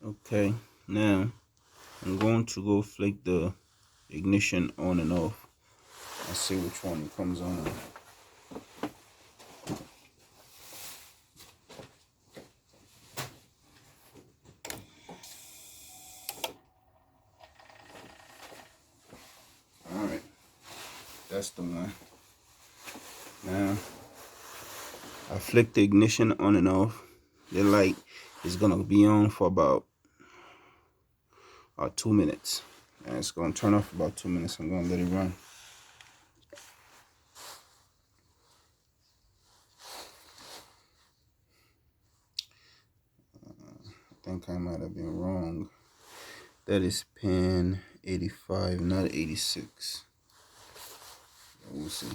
Okay, now I'm going to go flick the ignition on and off. I'll see which one comes on. Alright, that's the one. Now, I flick the ignition on and off. The light is gonna be on for about 2 minutes. And it's gonna turn off about 2 minutes. I'm gonna let it run. I think I might have been wrong. That is pin 85, not 86. We'll see.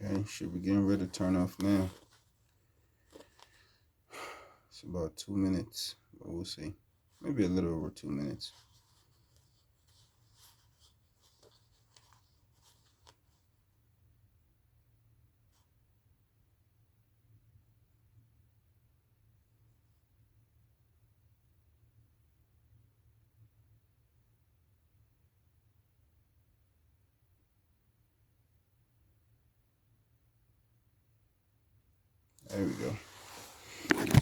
Okay, should be getting ready to turn off now. It's about 2 minutes, but we'll see. Maybe a little over 2 minutes. There we go.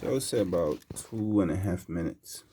So I would say about 2.5 minutes.